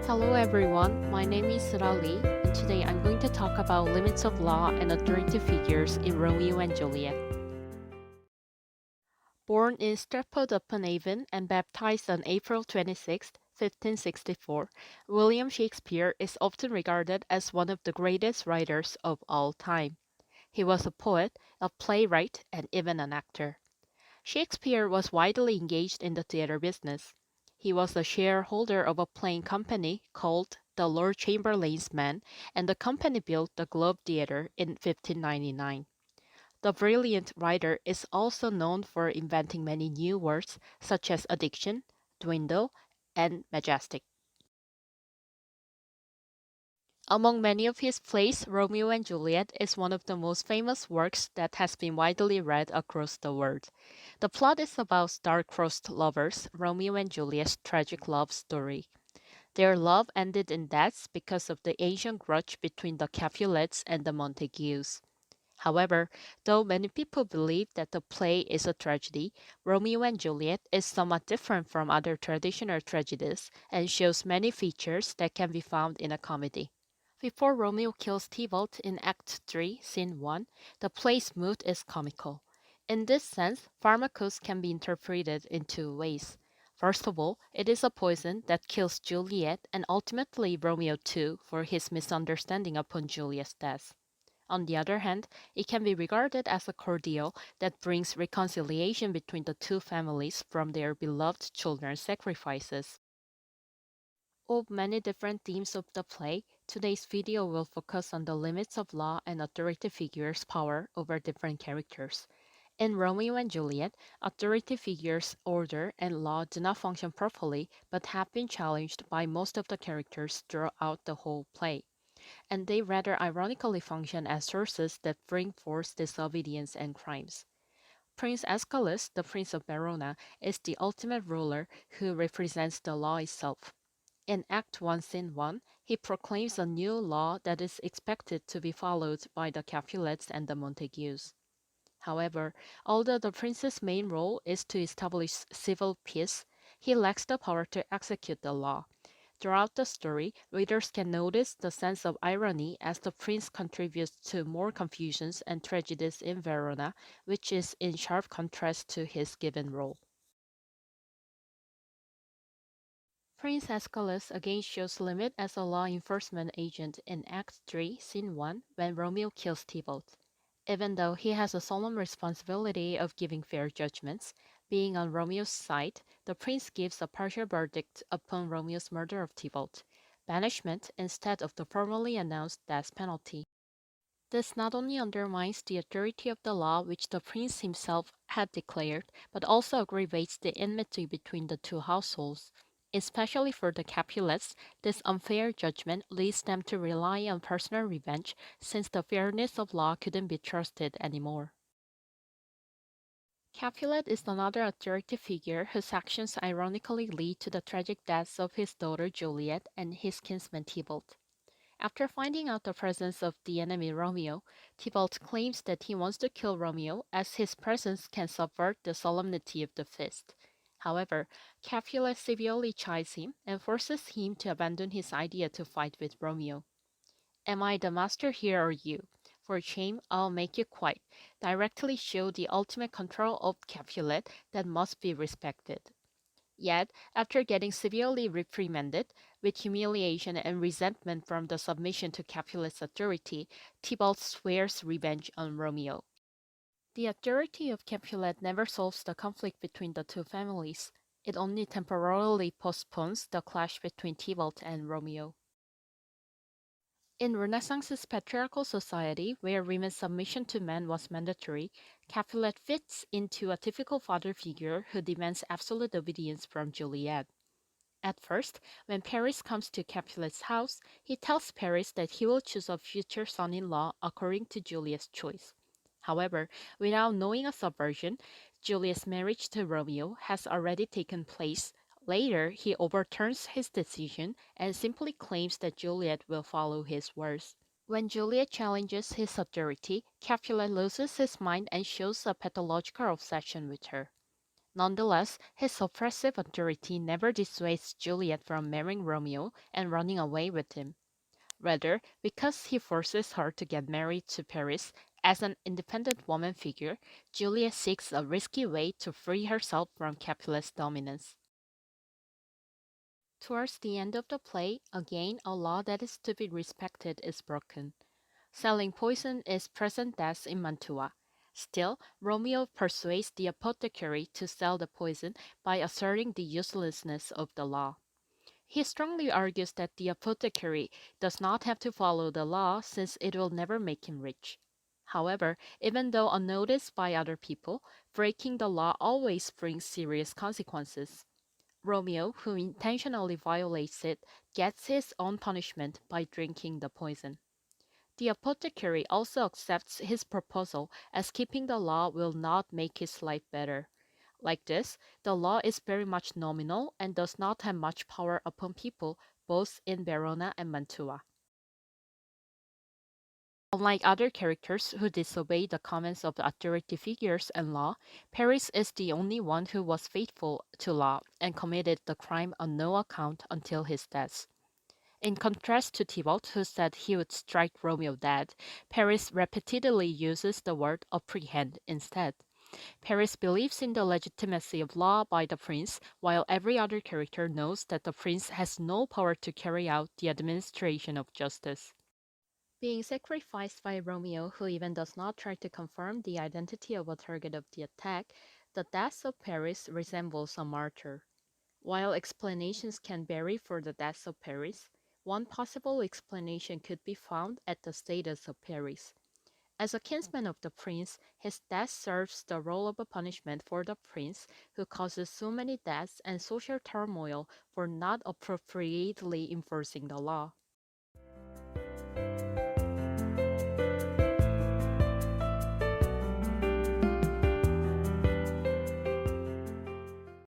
Hello everyone, my name is Rali, and today I'm going to talk about limits of law and authority figures in Romeo and Juliet. Born in Stratford-upon-Avon and baptized on April 26, 1564, William Shakespeare is often regarded as one of the greatest writers of all time. He was a poet, a playwright, and even an actor. Shakespeare was widely engaged in the theater business. He was a shareholder of a playing company called the Lord Chamberlain's Men, and the company built the Globe Theatre in 1599. The brilliant writer is also known for inventing many new words such as addiction, dwindle, and majestic. Among many of his plays, Romeo and Juliet is one of the most famous works that has been widely read across the world. The plot is about star-crossed lovers, Romeo and Juliet's tragic love story. Their love ended in death because of the ancient grudge between the Capulets and the Montagues. However, though many people believe that the play is a tragedy, Romeo and Juliet is somewhat different from other traditional tragedies and shows many features that can be found in a comedy. Before Romeo kills Tybalt in Act 3, Scene 1, the play's mood is comical. In this sense, pharmacos can be interpreted in two ways. First of all, it is a poison that kills Juliet and ultimately Romeo too for his misunderstanding upon Juliet's death. On the other hand, it can be regarded as a cordial that brings reconciliation between the two families from their beloved children's sacrifices. Of many different themes of the play, today's video will focus on the limits of law and authority figures' power over different characters. In Romeo and Juliet, authority figures' order and law do not function properly but have been challenged by most of the characters throughout the whole play, and they rather ironically function as sources that bring forth disobedience and crimes. Prince Aeschylus, the Prince of Verona, is the ultimate ruler who represents the law itself. In Act 1, Scene 1, he proclaims a new law that is expected to be followed by the Capulets and the Montagues. However, although the prince's main role is to establish civil peace, he lacks the power to execute the law. Throughout the story, readers can notice the sense of irony as the prince contributes to more confusions and tragedies in Verona, which is in sharp contrast to his given role. Prince Aeschylus again shows limit as a law enforcement agent in Act 3, Scene 1, when Romeo kills Tybalt. Even though he has a solemn responsibility of giving fair judgments, being on Romeo's side, the prince gives a partial verdict upon Romeo's murder of Tybalt, banishment instead of the formally announced death penalty. This not only undermines the authority of the law which the prince himself had declared, but also aggravates the enmity between the two households. Especially for the Capulets, this unfair judgment leads them to rely on personal revenge since the fairness of law couldn't be trusted anymore. Capulet is another authority figure whose actions ironically lead to the tragic deaths of his daughter Juliet and his kinsman Tybalt. After finding out the presence of the enemy Romeo, Tybalt claims that he wants to kill Romeo as his presence can subvert the solemnity of the feast. However, Capulet severely chides him and forces him to abandon his idea to fight with Romeo. Am I the master here or you? For shame, I'll make you quiet, directly show the ultimate control of Capulet that must be respected. Yet, after getting severely reprimanded, with humiliation and resentment from the submission to Capulet's authority, Tybalt swears revenge on Romeo. The authority of Capulet never solves the conflict between the two families. It only temporarily postpones the clash between Tybalt and Romeo. In Renaissance's patriarchal society, where women's submission to men was mandatory, Capulet fits into a typical father figure who demands absolute obedience from Juliet. At first, when Paris comes to Capulet's house, he tells Paris that he will choose a future son-in-law according to Juliet's choice. However, without knowing a subversion, Juliet's marriage to Romeo has already taken place. Later, he overturns his decision and simply claims that Juliet will follow his words. When Juliet challenges his authority, Capulet loses his mind and shows a pathological obsession with her. Nonetheless, his suppressive authority never dissuades Juliet from marrying Romeo and running away with him. Rather, because he forces her to get married to Paris as an independent woman figure, Juliet seeks a risky way to free herself from capitalist dominance. Towards the end of the play, again, a law that is to be respected is broken. Selling poison is present death in Mantua. Still, Romeo persuades the apothecary to sell the poison by asserting the uselessness of the law. He strongly argues that the apothecary does not have to follow the law since it will never make him rich. However, even though unnoticed by other people, breaking the law always brings serious consequences. Romeo, who intentionally violates it, gets his own punishment by drinking the poison. The apothecary also accepts his proposal as keeping the law will not make his life better. Like this, the law is very much nominal and does not have much power upon people both in Verona and Mantua. Unlike other characters who disobey the commands of authority figures and law, Paris is the only one who was faithful to law and committed the crime on no account until his death. In contrast to Tybalt, who said he would strike Romeo dead, Paris repeatedly uses the word apprehend instead. Paris believes in the legitimacy of law by the prince, while every other character knows that the prince has no power to carry out the administration of justice. Being sacrificed by Romeo, who even does not try to confirm the identity of a target of the attack, the death of Paris resembles a martyr. While explanations can vary for the death of Paris, one possible explanation could be found at the status of Paris. As a kinsman of the prince, his death serves the role of a punishment for the prince who causes so many deaths and social turmoil for not appropriately enforcing the law.